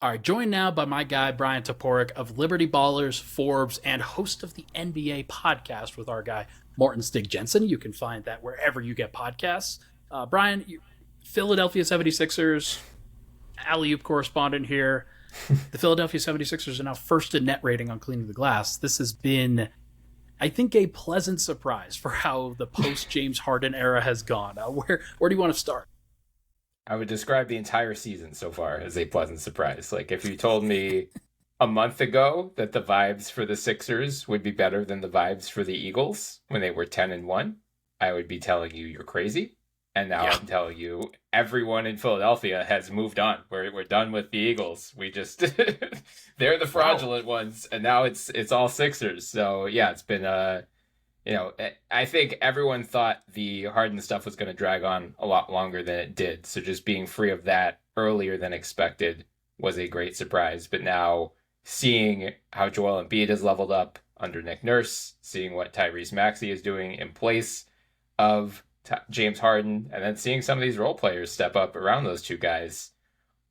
All right, joined now by my guy, Bryan Toporek of Liberty Ballers, Forbes, and host of the NBA podcast with our guy, Morton Stig Jensen. You can find that wherever you get podcasts. Bryan, Philadelphia 76ers, alley-oop correspondent here. The Philadelphia 76ers are now first in net rating on Cleaning the Glass. This has been, I think, a pleasant surprise for how the post-James Harden era has gone. Where do you want to start? I would describe the entire season so far as a pleasant surprise. Like, if you told me a month ago that the vibes for the Sixers would be better than the vibes for the Eagles when they were 10-1, I would be telling you you're crazy. And now I'm telling you, everyone in Philadelphia has moved on. We're done with the Eagles. We just they're the fraudulent ones, and now it's all Sixers. So yeah, it's been I think everyone thought the Harden stuff was going to drag on a lot longer than it did. So just being free of that earlier than expected was a great surprise. But now seeing how Joel Embiid has leveled up under Nick Nurse, seeing what Tyrese Maxey is doing in place of James Harden, and then seeing some of these role players step up around those two guys,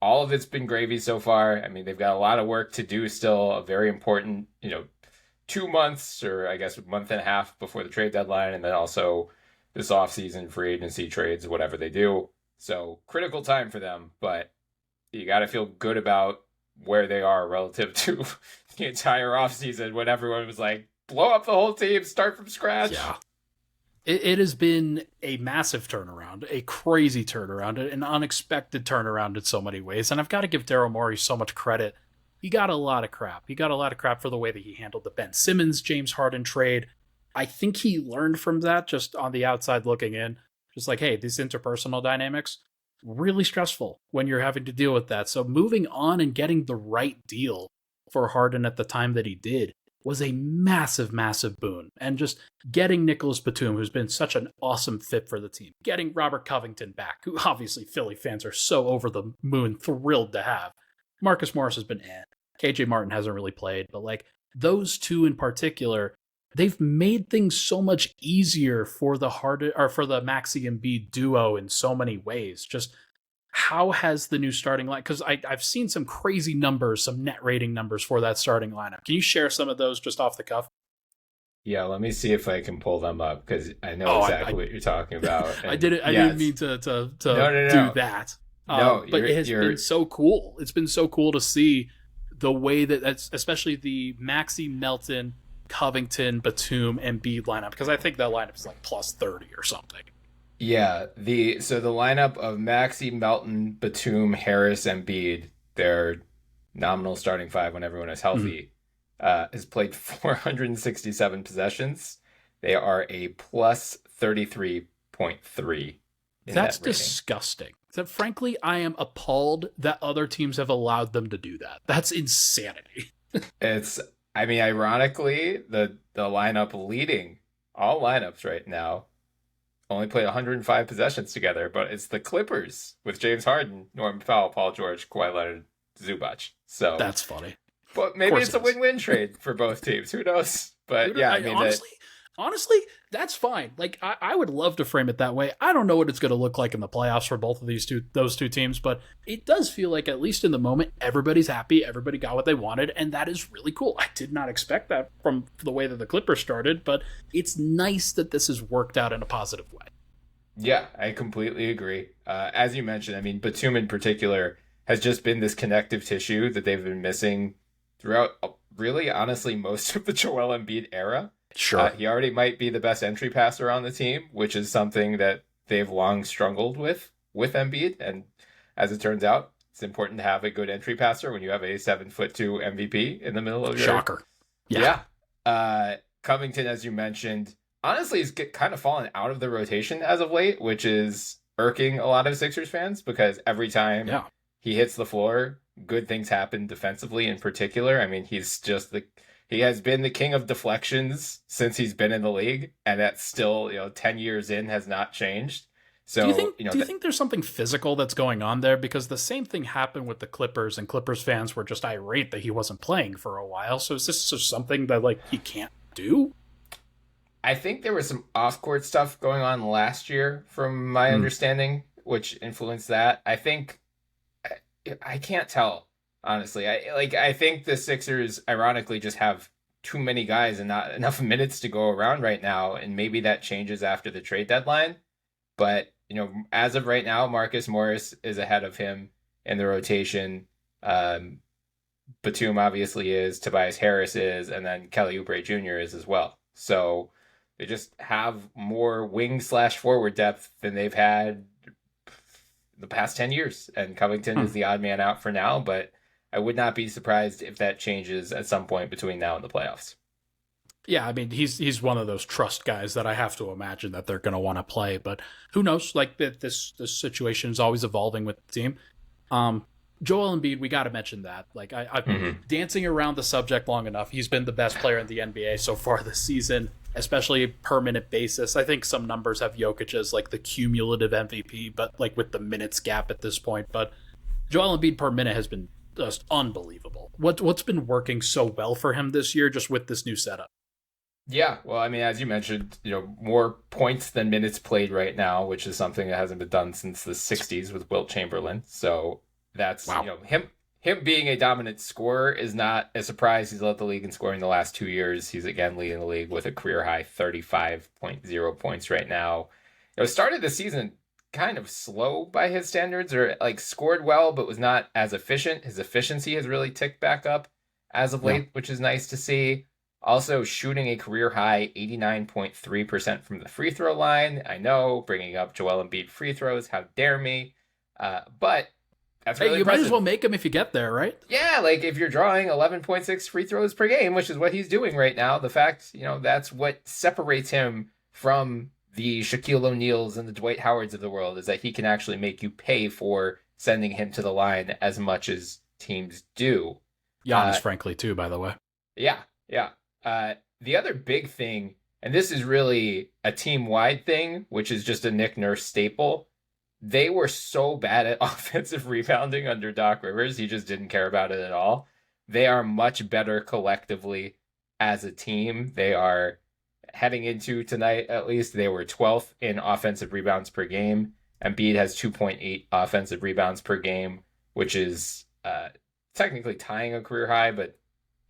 all of it's been gravy so far. I mean, they've got a lot of work to do still, a very important, 2 months, or I guess a month and a half before the trade deadline, and then also this offseason, free agency trades, whatever they do. So critical time for them, but you got to feel good about where they are relative to the entire offseason when everyone was like, blow up the whole team, start from scratch. Yeah. It has been a massive turnaround, a crazy turnaround, an unexpected turnaround in so many ways. And I've got to give Daryl Morey so much credit. He got a lot of crap. He got a lot of crap for the way that he handled the Ben Simmons, James Harden trade. I think he learned from that just on the outside looking in. Just like, hey, these interpersonal dynamics, really stressful when you're having to deal with that. So moving on and getting the right deal for Harden at the time that he did was a massive, massive boon. And just getting Nicholas Batum, who's been such an awesome fit for the team, getting Robert Covington back, who obviously Philly fans are so over the moon thrilled to have. Marcus Morris has been KJ Martin hasn't really played, but like those two in particular, they've made things so much easier for the Maxey Embiid duo in so many ways. Just how has the new starting line? Because I've seen some crazy numbers, some net rating numbers for that starting lineup. Can you share some of those just off the cuff? Yeah, let me see if I can pull them up because I know exactly what you're talking about. And I didn't mean to do that. But it has been so cool. It's been so cool to see the way that's especially the Maxey, Melton, Covington, Batum, Embiid lineup, because I think that lineup is like plus 30 or something. Yeah, the lineup of Maxey, Melton, Batum, Harris, Embiid, their nominal starting five when everyone is healthy, has played 467 possessions. They are a plus 33.3. That's disgusting. That frankly, I am appalled that other teams have allowed them to do that. That's insanity. Ironically, the lineup leading all lineups right now only played 105 possessions together, but it's the Clippers with James Harden, Norman Powell, Paul George, Kawhi Leonard, Zubac. So that's funny. But maybe it's a win-win trade for both teams. Who knows? But honestly, that's fine. Like I would love to frame it that way. I don't know what it's going to look like in the playoffs for both of those two teams, but it does feel like at least in the moment, everybody's happy. Everybody got what they wanted, and that is really cool. I did not expect that from the way that the Clippers started, but it's nice that this has worked out in a positive way. Yeah, I completely agree. As you mentioned, Batum in particular has just been this connective tissue that they've been missing throughout, really, honestly, most of the Joel Embiid era. Sure. He already might be the best entry passer on the team, which is something that they've long struggled with Embiid. And as it turns out, it's important to have a good entry passer when you have a 7'2" MVP in the middle of your... Shocker. Yeah. Covington, as you mentioned, honestly is kind of fallen out of the rotation as of late, which is irking a lot of Sixers fans because every time he hits the floor, good things happen defensively in particular. He has been the king of deflections since he's been in the league, and that's still, 10 years in has not changed. So do you think there's something physical that's going on there? Because the same thing happened with the Clippers, and Clippers fans were just irate that he wasn't playing for a while. So is this just something that he can't do? I think there was some off-court stuff going on last year, from my understanding, which influenced that. I think I can't tell honestly. I think the Sixers ironically just have too many guys and not enough minutes to go around right now, and maybe that changes after the trade deadline. But, as of right now, Marcus Morris is ahead of him in the rotation. Um, Batum obviously is, Tobias Harris is, and then Kelly Oubre Jr. is as well. So they just have more wing/forward depth than they've had the past 10 years. And Covington is the odd man out for now, but I would not be surprised if that changes at some point between now and the playoffs. Yeah, I mean, he's one of those trust guys that I have to imagine that they're going to want to play, but who knows? Like, this situation is always evolving with the team. Joel Embiid, we got to mention that. Like, I've been dancing around the subject long enough. He's been the best player in the NBA so far this season, especially per minute basis. I think some numbers have Jokic as like the cumulative MVP, but like with the minutes gap at this point. But Joel Embiid per minute has been just unbelievable. What's been working so well for him this year, just with this new setup? Yeah, well, I mean, as you mentioned, more points than minutes played right now, which is something that hasn't been done since the 60s with Wilt Chamberlain. So that's, Wow. him being a dominant scorer is not a surprise. He's led the league in scoring the last 2 years. He's again leading the league with a career high 35.0 points right now. Started the season kind of slow by his standards, or like scored well, but was not as efficient. His efficiency has really ticked back up as of late, which is nice to see. Also shooting a career high 89.3% from the free throw line. I know, bringing up Joel Embiid free throws, how dare me. But that's really You impressive. might as well make him if you get there, right? Yeah, like if you're drawing 11.6 free throws per game, which is what he's doing right now, the fact, that's what separates him from the Shaquille O'Neals and the Dwight Howards of the world, is that he can actually make you pay for sending him to the line as much as teams do. Giannis, frankly, too, by the way. Yeah, yeah. The other big thing, and this is really a team-wide thing, which is just a Nick Nurse staple, they were so bad at offensive rebounding under Doc Rivers, he just didn't care about it at all. They are much better collectively as a team. They are, heading into tonight at least, they were 12th in offensive rebounds per game. Embiid has 2.8 offensive rebounds per game, which is technically tying a career high, but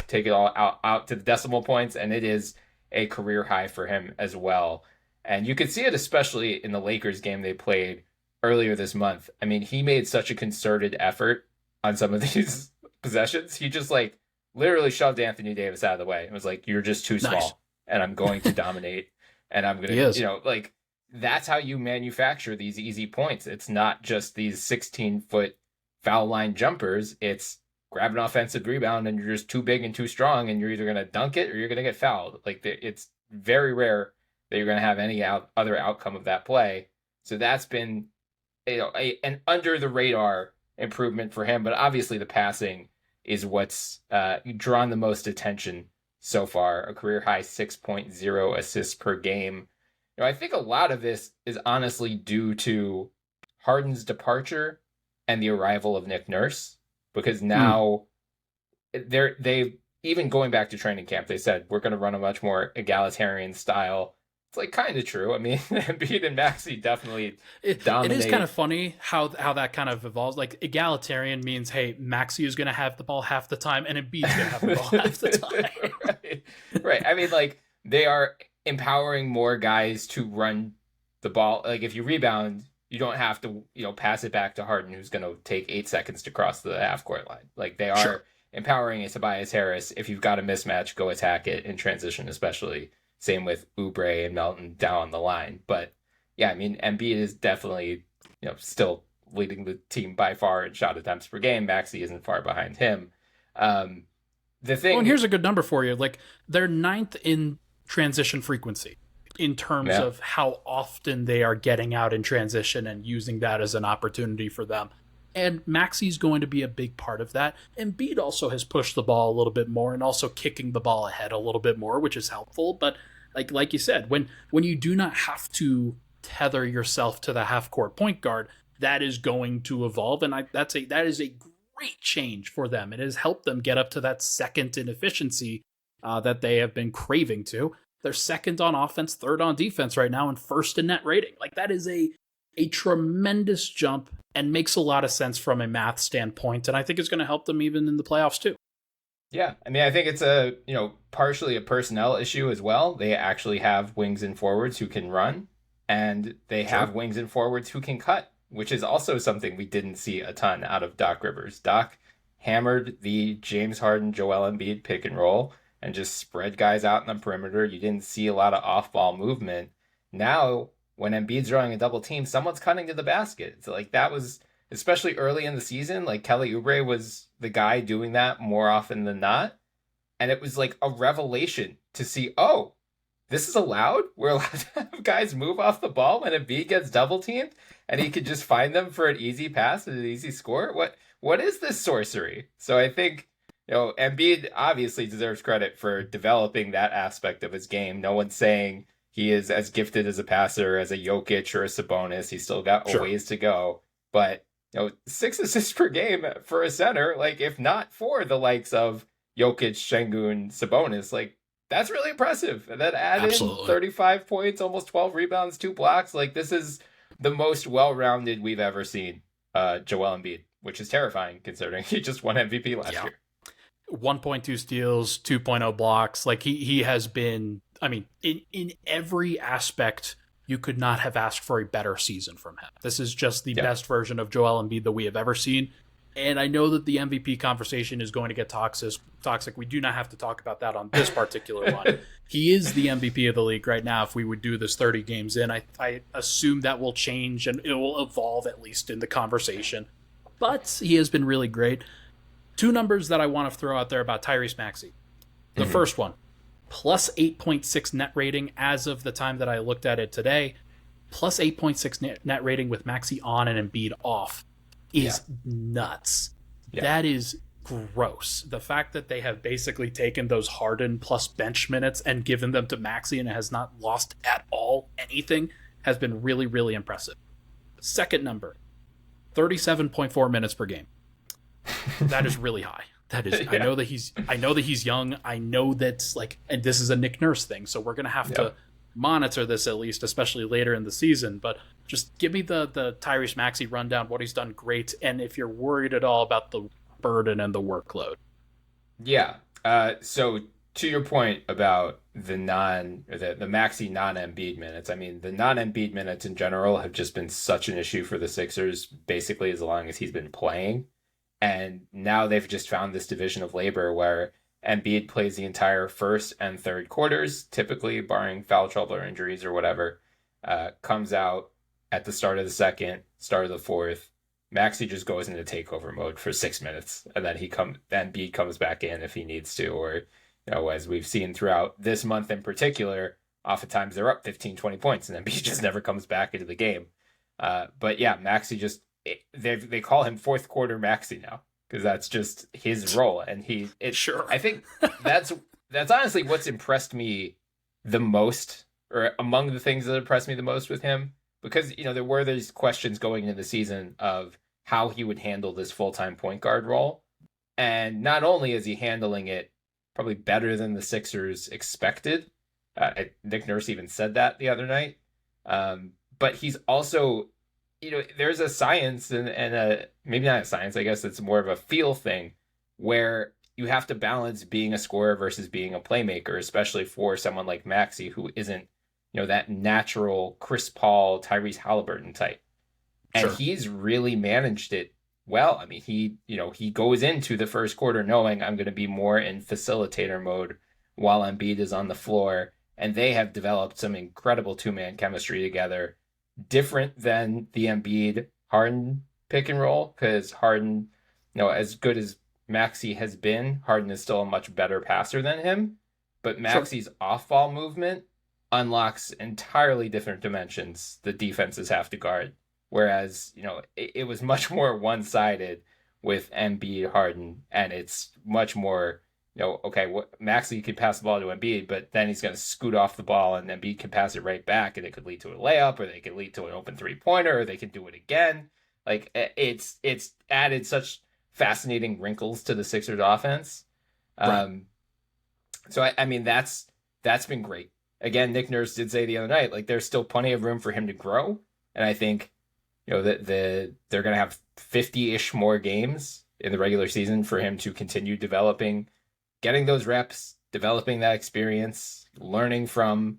take it all out to the decimal points, and it is a career high for him as well. And you could see it especially in the Lakers game they played earlier this month. I mean, he made such a concerted effort on some of these possessions. He just like literally shoved Anthony Davis out of the way. It was like, you're just too small, and I'm going to dominate, and I'm going to, like, that's how you manufacture these easy points. It's not just these 16-foot foul line jumpers. It's grab an offensive rebound and you're just too big and too strong, and you're either going to dunk it or you're going to get fouled. Like, it's very rare that you're going to have any other outcome of that play. So that's been an under the radar improvement for him. But obviously the passing is what's drawn the most attention so far. A career high 6.0 assists per game. I think a lot of this is honestly due to Harden's departure and the arrival of Nick Nurse. Because now they've, even going back to training camp, they said, we're going to run a much more egalitarian style. It's like kind of true. I mean, Embiid and Maxey definitely dominate. It is kind of funny how that kind of evolves. Like, egalitarian means, hey, Maxey is going to have the ball half the time and Embiid's going to have the ball half the time. Right. I mean, like, they are empowering more guys to run the ball. Like, if you rebound, you don't have to, pass it back to Harden, who's going to take 8 seconds to cross the half-court line. Like, they are empowering a Tobias Harris. If you've got a mismatch, go attack it in transition, especially. Same with Oubre and Melton down the line. But, yeah, I mean, Embiid is definitely, still leading the team by far in shot attempts per game. Maxey isn't far behind him. The thing... Well, and here's a good number for you. Like, they're 9th in transition frequency, in terms of how often they are getting out in transition and using that as an opportunity for them. And Maxey's going to be a big part of that. Embiid also has pushed the ball a little bit more and also kicking the ball ahead a little bit more, which is helpful. But like you said, when you do not have to tether yourself to the half-court point guard, that is going to evolve. And that is a great change for them. It has helped them get up to that second in efficiency that they have been craving to. They're second on offense, third on defense right now, and first in net rating. Like, that is a tremendous jump. and makes a lot of sense from a math standpoint. And I think it's going to help them even in the playoffs too. Yeah, I mean, I think it's a, partially a personnel issue as well. They actually have wings and forwards who can run, and they have wings and forwards who can cut, which is also something we didn't see a ton out of Doc Rivers. Doc hammered the James Harden, Joel Embiid pick and roll and just spread guys out in the perimeter. You didn't see a lot of off-ball movement. Now, when Embiid's drawing a double team, someone's cutting to the basket. So, like, that was, especially early in the season, like Kelly Oubre was the guy doing that more often than not. And it was like a revelation to see, oh, this is allowed? We're allowed to have guys move off the ball when Embiid gets double teamed and he could just find them for an easy pass and an easy score? What is this sorcery? So I think, Embiid obviously deserves credit for developing that aspect of his game. No one's saying he is as gifted as a passer as a Jokic or a Sabonis. He's still got a ways to go. But, 6 assists per game for a center, like if not for the likes of Jokic, Şengün, Sabonis, like that's really impressive. And then add in 35 points, almost 12 rebounds, 2 blocks. Like this is the most well-rounded we've ever seen Joel Embiid, which is terrifying considering he just won MVP last year. 1.2 steals, 2.0 blocks. Like he has been, I mean, in every aspect, you could not have asked for a better season from him. This is just the best version of Joel Embiid that we have ever seen. And I know that the MVP conversation is going to get toxic. We do not have to talk about that on this particular one. He is the MVP of the league right now if we would do this 30 games in. I assume that will change and it will evolve at least in the conversation. But he has been really great. 2 numbers that I want to throw out there about Tyrese Maxey. The first one, plus 8.6 net rating as of the time that I looked at it today. Plus 8.6 net rating with Maxey on and Embiid off is nuts. That is gross. The fact that they have basically taken those Harden plus bench minutes and given them to Maxey and has not lost at all anything has been really, really impressive. Second number, 37.4 minutes per game. That is really high. That is, I know that he's young. I know that's like, and this is a Nick Nurse thing, so we're gonna have to monitor this at least, especially later in the season. But just give me the Tyrese Maxey rundown, what he's done great, and if you're worried at all about the burden and the workload. Yeah. So to your point about the Maxey non-Embiid minutes, I mean, the non-Embiid minutes in general have just been such an issue for the Sixers, basically as long as he's been playing. And now they've just found this division of labor where Embiid plays the entire first and third quarters, typically barring foul trouble or injuries or whatever, comes out at the start of the second, start of the fourth. Maxey just goes into takeover mode for 6 minutes, and then Embiid comes back in if he needs to, or, as we've seen throughout this month in particular, oftentimes they're up 15, 20 points, and Embiid just never comes back into the game. But yeah, Maxey just, they call him fourth quarter Maxey now, because that's just his role. And I think that's honestly what's impressed me the most, or among the things that impressed me the most with him, because, there were these questions going into the season of how he would handle this full-time point guard role. And not only is he handling it probably better than the Sixers expected, Nick Nurse even said that the other night, but he's also, there's a science and a, maybe not a science, I guess it's more of a feel thing, where you have to balance being a scorer versus being a playmaker, especially for someone like Maxey, who isn't, that natural Chris Paul, Tyrese Halliburton type. And he's really managed it well. I mean, he goes into the first quarter knowing I'm going to be more in facilitator mode while Embiid is on the floor. And they have developed some incredible 2-man chemistry together, different than the Embiid Harden pick and roll, because Harden, as good as Maxey has been, Harden is still a much better passer than him. But Maxey's off-ball movement unlocks entirely different dimensions the defenses have to guard. Whereas, it was much more one-sided with Embiid, Harden, and it's much more, Maxey could pass the ball to Embiid, but then he's going to scoot off the ball and Embiid can pass it right back, and it could lead to a layup, or they could lead to an open 3-pointer, or they can do it again. Like, it's added such fascinating wrinkles to the Sixers offense. Right. So, I mean, that's been great. Again, Nick Nurse did say the other night, like, there's still plenty of room for him to grow. And I think that they're going to have 50-ish more games in the regular season for him to continue developing, getting those reps, developing that experience, learning from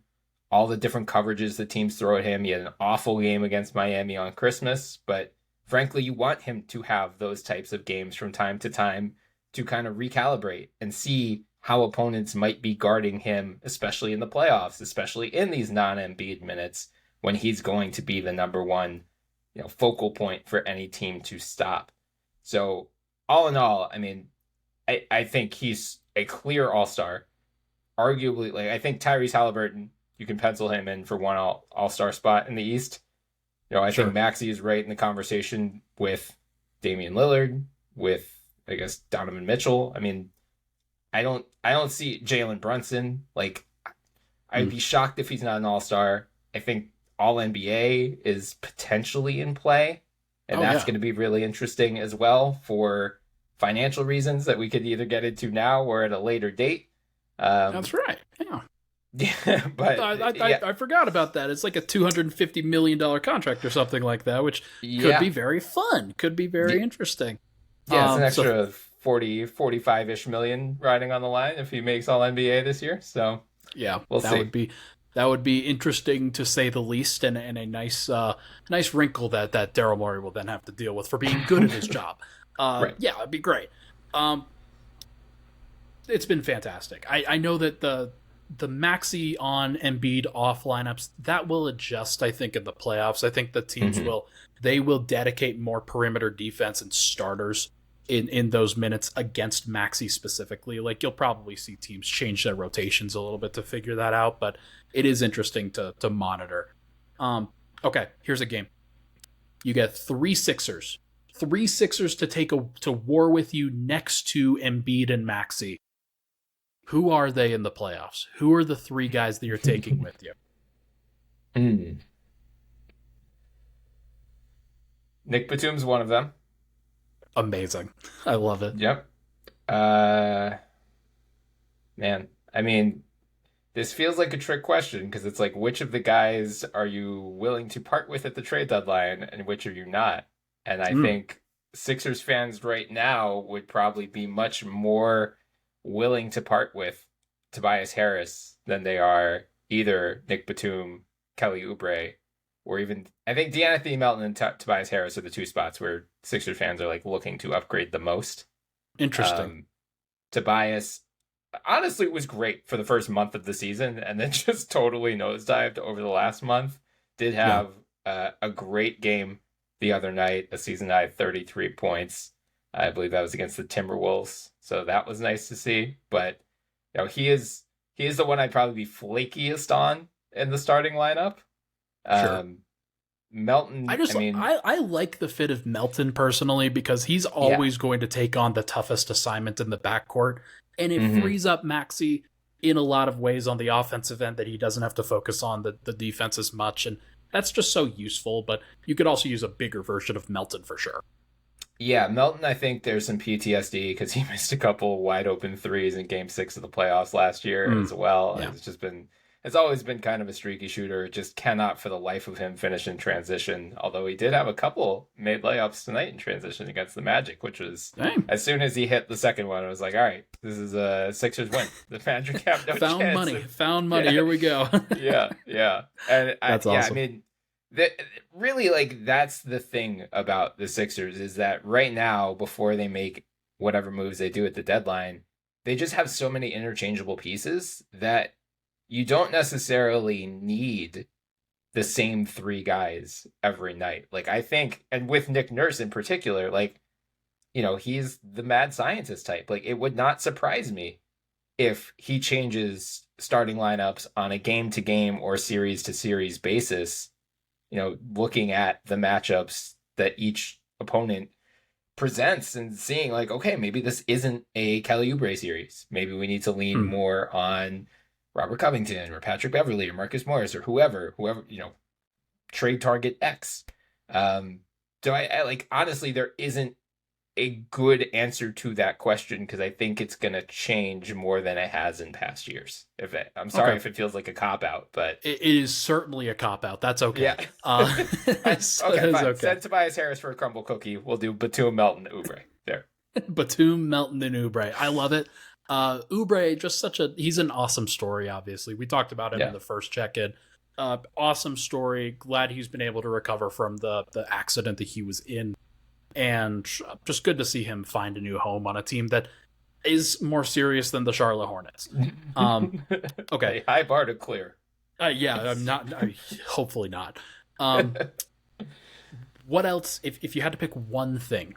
all the different coverages that teams throw at him. He had an awful game against Miami on Christmas, but frankly, you want him to have those types of games from time to time to kind of recalibrate and see how opponents might be guarding him, especially in the playoffs, especially in these non-Embiid minutes when he's going to be the number one, focal point for any team to stop. So all in all, I mean, I think he's a clear all-star. Arguably, I think Tyrese Halliburton, you can pencil him in for one all-star spot in the East. I think Maxey is right in the conversation with Damian Lillard, with, I guess, Donovan Mitchell. I mean, I don't see Jalen Brunson. I'd be shocked if he's not an all-star. I think All-NBA is potentially in play, and that's going to be really interesting as well for financial reasons that we could either get into now or at a later date. That's right. Yeah. Yeah, but I forgot about that. It's like a $250 million contract or something like that, which could be very fun. Could be very interesting. Yeah, it's an extra 45-ish million riding on the line if he makes All-NBA this year. So yeah, we'll see. That would be interesting to say the least, and a nice wrinkle that Daryl Morey will then have to deal with for being good at his job. Right. Yeah, it'd be great. It's been fantastic. I know that the Maxey on Embiid off lineups, that will adjust, I think, in the playoffs. I think the teams will dedicate more perimeter defense and starters in those minutes against Maxey specifically. You'll probably see teams change their rotations a little bit to figure that out, but it is interesting to monitor. Okay, here's a game. You get three Sixers to war with you next to Embiid and Maxey. Who are they in the playoffs? Who are the three guys that you're taking with you? Nick Batum's one of them. Amazing. I love it. Yep. Man, I mean, this feels like a trick question because it's like, which of the guys are you willing to part with at the trade deadline and which are you not? And I think Sixers fans right now would probably be much more willing to part with Tobias Harris than they are either Nick Batum, Kelly Oubre, or even, I think De'Anthony Melton and Tobias Harris are the two spots where Sixers fans are looking to upgrade the most. Interesting. Tobias honestly was great for the first month of the season and then just totally nosedived over the last month. Did have a great game the other night, a season high 33 points. I believe that was against the Timberwolves. So that was nice to see. But he is the one I'd probably be flakiest on in the starting lineup. Sure. Melton, I like the fit of Melton personally because he's always going to take on the toughest assignment in the backcourt. And it frees up Maxey in a lot of ways on the offensive end that he doesn't have to focus on the defense as much. And that's just so useful. But you could also use a bigger version of Melton for sure. Yeah, Melton, I think there's some PTSD because he missed a couple wide open threes in Game 6 of the playoffs last year as well. Yeah. It's always been kind of a streaky shooter. It just cannot for the life of him finish in transition. Although he did have a couple made layups tonight in transition against the Magic, which was as soon as he hit the second one, I was like, all right, this is a Sixers win. The Magic have no chance. Found money. Yeah. Here we go. yeah. And that's awesome. I mean, really, that's the thing about the Sixers is that right now, before they make whatever moves they do at the deadline, they just have so many interchangeable pieces that you don't necessarily need the same three guys every night. I think, and with Nick Nurse in particular, he's the mad scientist type. It would not surprise me if he changes starting lineups on a game-to-game or series-to-series basis, looking at the matchups that each opponent presents and seeing okay, maybe this isn't a Kelly Oubre series. Maybe we need to lean more on Robert Covington or Patrick Beverley or Marcus Morris or whoever, trade target X. So I honestly, there isn't a good answer to that question because I think it's going to change more than it has in past years. I'm sorry if it feels like a cop out, but it is certainly a cop out. That's okay. yeah. Okay, fine. okay. Send Tobias Harris for a crumble cookie. We'll do Batum, Melton, Oubre. There. Batum, Melton, and Oubre. I love it. Oubre, just he's an awesome story, obviously. We talked about him in the first check-in. Awesome story. Glad he's been able to recover from the accident that he was in. And just good to see him find a new home on a team that is more serious than the Charlotte Hornets. Okay. High bar to clear. Yeah, I'm not. Hopefully not. What else? If you had to pick one thing,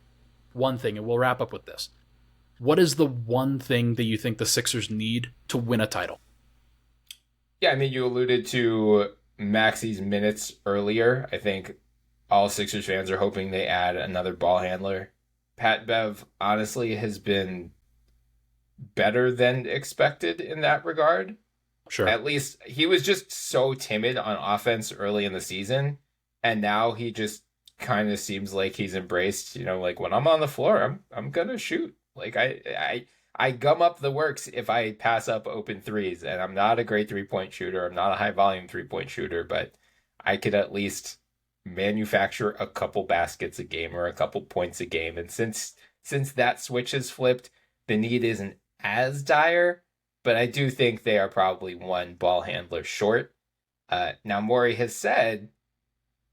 and we'll wrap up with this. What is the one thing that you think the Sixers need to win a title? Yeah, I mean, you alluded to Maxey's minutes earlier. I think all Sixers fans are hoping they add another ball handler. Pat Bev, honestly, has been better than expected in that regard. Sure. At least he was just so timid on offense early in the season, and now he just kind of seems like he's embraced, like when I'm on the floor, I'm gonna shoot. Like I gum up the works if I pass up open threes, and I'm not a great 3-point shooter. I'm not a high volume 3-point shooter, but I could at least manufacture a couple baskets a game or a couple points a game. And since that switch has flipped, the need isn't as dire, but I do think they are probably one ball handler short. Now Morey has said,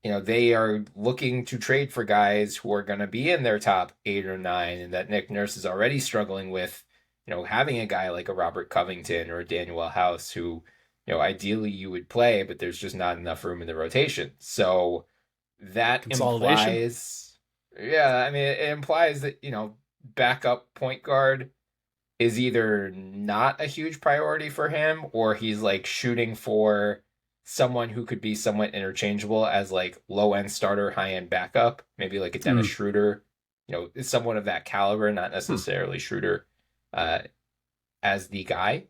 they are looking to trade for guys who are going to be in their top 8 or 9, and that Nick Nurse is already struggling with, having a guy like a Robert Covington or a Daniel House who, ideally you would play, but there's just not enough room in the rotation. So that implies, it implies that, backup point guard is either not a huge priority for him, or he's like shooting for someone who could be somewhat interchangeable as like low end starter, high end backup, maybe like a Dennis Schroeder, someone of that caliber, not necessarily Schroeder as the guy.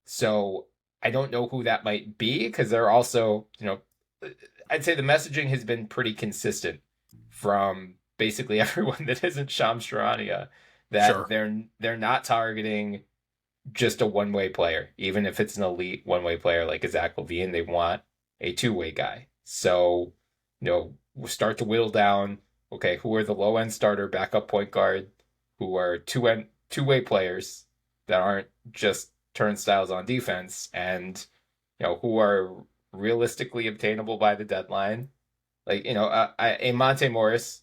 So I don't know who that might be, because they're also, I'd say the messaging has been pretty consistent from basically everyone that isn't Shams Charania, that they're not targeting just a one-way player, even if it's an elite one-way player like a Zach LaVine. They want a two-way guy. So, we'll start to whittle down, okay, who are the low-end starter backup point guard, who are two-way players that aren't just turnstiles on defense, and, who are realistically obtainable by the deadline. Like, a Monte Morris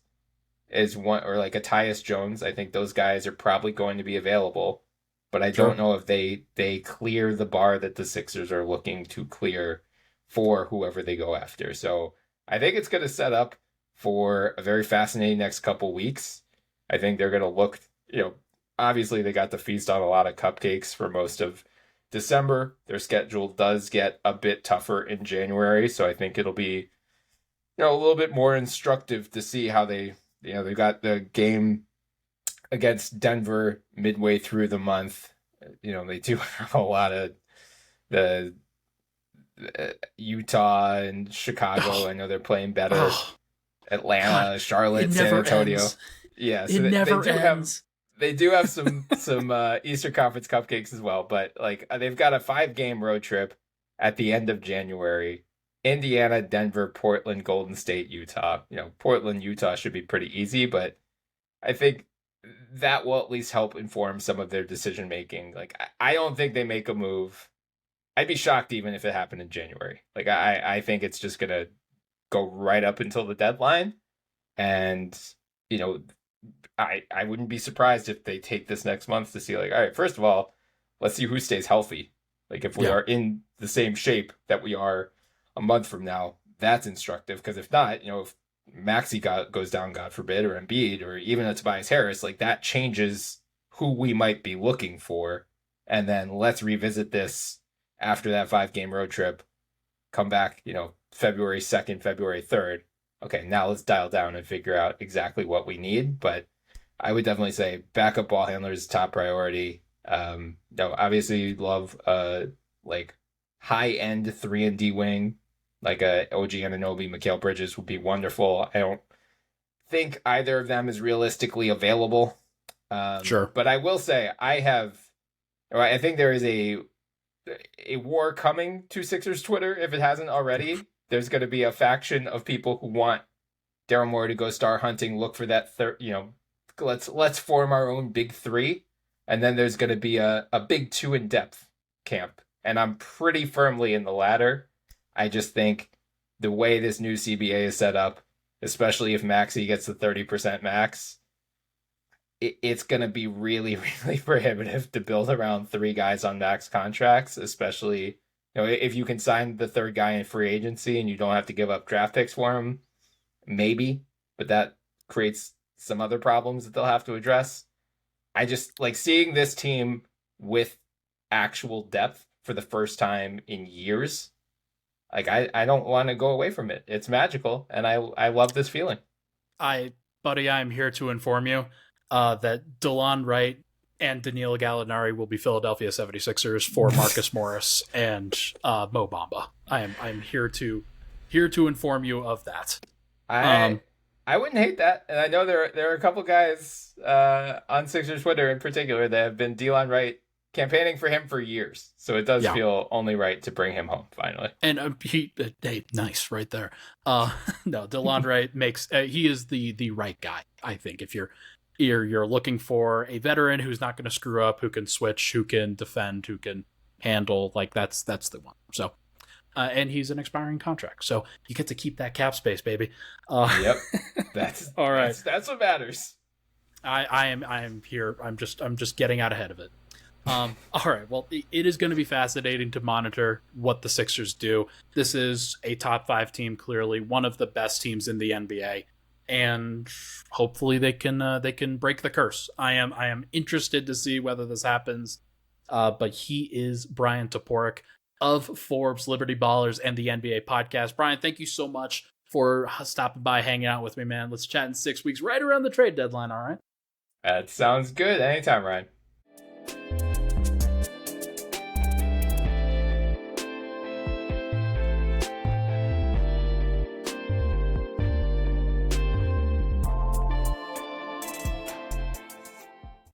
is one, or like a Tyus Jones. I think those guys are probably going to be available, but I don't know if they clear the bar that the Sixers are looking to clear for whoever they go after. So I think it's going to set up for a very fascinating next couple weeks. I think they're going to look, obviously they got to feast on a lot of cupcakes for most of December. Their schedule does get a bit tougher in January, so I think it'll be, a little bit more instructive to see how they, they've got the game against Denver midway through the month. They do have a lot of the Utah and Chicago. I know they're playing better. Atlanta, God, Charlotte, San Antonio. Ends. Yeah, so it never ends. They do have some Eastern Conference cupcakes as well, but like they've got a 5-game road trip at the end of January. Indiana, Denver, Portland, Golden State, Utah. Portland, Utah should be pretty easy, but I think that will at least help inform some of their decision making. Like, I don't think they make a move. I'd be shocked even if it happened in January. Like, I think it's just gonna go right up until the deadline, and I wouldn't be surprised if they take this next month to see, like, all right, first of all, let's see who stays healthy. Like, if we are in the same shape that we are a month from now, that's instructive. Because if not, if Maxey goes down, God forbid, or Embiid, or even a Tobias Harris, like that changes who we might be looking for. And then let's revisit this after that 5-game road trip, come back, February 2nd, February 3rd. Okay, now let's dial down and figure out exactly what we need. But I would definitely say backup ball handler is top priority. Obviously you'd love like high end 3-and-D wing, like a OG Anunoby, Mikal Bridges would be wonderful. I don't think either of them is realistically available. Sure. But I will say I think there is a war coming to Sixers Twitter if it hasn't already. There's going to be a faction of people who want Daryl Morey to go star hunting, look for that third, let's form our own big three. And then there's going to be a big two in depth camp. And I'm pretty firmly in the latter. I just think the way this new CBA is set up, especially if Maxey gets the 30% max, it's going to be really, really prohibitive to build around three guys on max contracts, especially if you can sign the third guy in free agency and you don't have to give up draft picks for him, maybe, but that creates some other problems that they'll have to address. I just like seeing this team with actual depth for the first time in years. Like, I don't want to go away from it. It's magical, and I love this feeling. Buddy, I'm here to inform you that DeLon Wright and Danilo Gallinari will be Philadelphia 76ers for Marcus Morris and Mo Bamba. I'm here to inform you of that. I wouldn't hate that, and I know there are a couple guys on Sixers Twitter in particular that have been DeLon Wright campaigning for him for years, so it does feel only right to bring him home finally. And hey, nice right there. No, DeLon Wright he is the right guy. I think if you're looking for a veteran who's not going to screw up, who can switch, who can defend, who can handle, like that's the one. So, and he's an expiring contract, so you get to keep that cap space, baby. Yep, that's all right. That's what matters. I am here. I'm just getting out ahead of it. All right. Well, it is going to be fascinating to monitor what the Sixers do. This is a top 5 team, clearly one of the best teams in the NBA, and hopefully they can break the curse. I am interested to see whether this happens. But he is Bryan Toporek of Forbes, Liberty Ballers, and the NBA podcast. Bryan, thank you so much for stopping by, hanging out with me, man. Let's chat in 6 weeks, right around the trade deadline. All right. That sounds good. Anytime, Ryan.